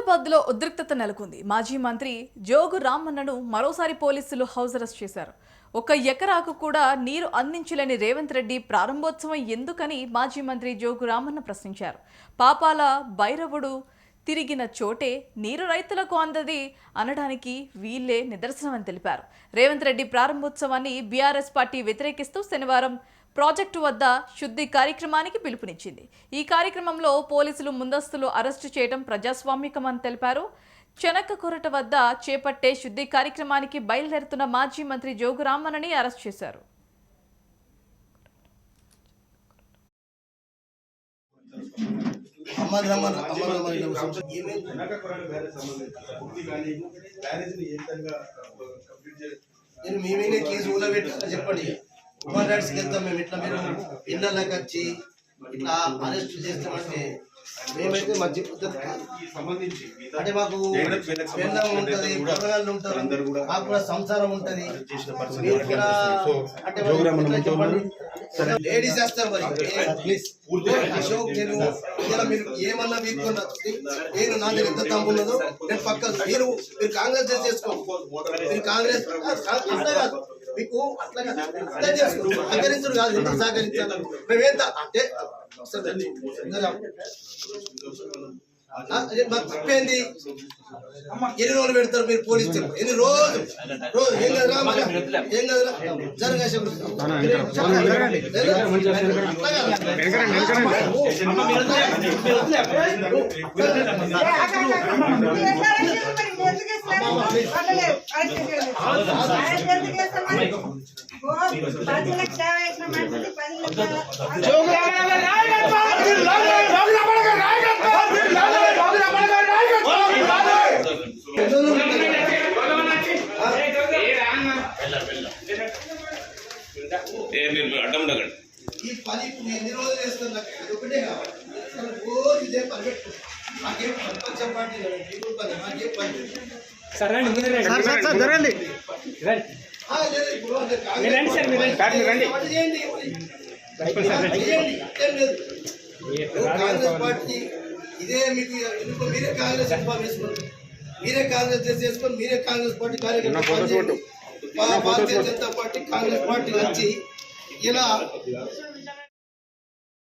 హైదరాబాద్లో ఉద్రిక్తత నెలకొంది. మాజీ మంత్రి జోగు రామన్నను మరోసారి పోలీసులు హౌస్ అరెస్ట్ చేశారు. 1 ఎకరాకు కూడా నీరు అందించలేని రేవంత్ రెడ్డి ప్రారంభోత్సవం ఎందుకని మాజీ మంత్రి జోగు రామన్న ప్రశ్నించారు. పాపాల భైరవుడు తిరిగిన చోటే నీరు రైతులకు అందది అనడానికి వీళ్ళే నిదర్శనమని తెలిపారు. రేవంత్ రెడ్డి ప్రారంభోత్సవాన్ని బీఆర్ఎస్ పార్టీ వ్యతిరేకిస్తూ శనివారం ప్రాజెక్టు వద్ద శుద్ధి కార్యక్రమానికి పిలుపునిచ్చింది. ఈ కార్యక్రమంలో పోలీసులు ముందస్తులు అరెస్టు చేయడం ప్రజాస్వామికమని తెలిపారు. చెనక్కకొరట వద్ద చేపట్టే శుద్ధి కార్యక్రమానికి బయలుదేరుతున్న మాజీ మంత్రి జోగు రామన్నని అరెస్ట్ చేశారు. చెప్పండి హ్యూమన్ రైట్స్ వెళ్తాం మేము. ఇట్లా మీరు ఇళ్ళకి వచ్చి ఇట్లా అరెస్ట్ చేస్తామంటే మేమైతే మధ్య పద్ధతి కాదు. అంటే మాకు పెళ్ళం ఉంటుంది, పిల్లగాళ్ళు ఉంటారు, మాకు కూడా సంసారం ఉంటుంది. లేడీస్ వేస్తారు మరి అశోక్. మీరు ఏమన్నా మీకు నేను నా దగ్గర ఎంత తమ్ము ఉన్నదో నేను పక్క మీరు కాంగ్రెస్ చేసుకో. మీరు కాంగ్రెస్ అట్లా కాదు, మీకు అట్లా సహకరించడు కాదు. ఎందుకు సహకరించాలి? మేమేంత అంటే మాకు తప్పేంది? ఎన్ని రోజులు పెడతారు మీరు పోలీసు? ఎన్ని రోజులు ఏం కదరా ఏం కదరా జరగా ఈ పని ఎన్ని రోజులు చేస్తున్నా ఒకటే కావాలి. రోజు ఇదే పని పెట్టు. మాకేం ప్రపంచ పార్టీ మాకేం పని కాంగ్రెస్ పార్టీ ఇదే మీకు ఎందుకు మీరే కాంగ్రెస్ ఇన్ఫార్మ్ చేసుకోండి. మీరే కాంగ్రెస్ చేసుకొని మీరే కాంగ్రెస్ పార్టీ కార్యకర్త భారతీయ జనతా పార్టీ కాంగ్రెస్ పార్టీ వచ్చి ఇలా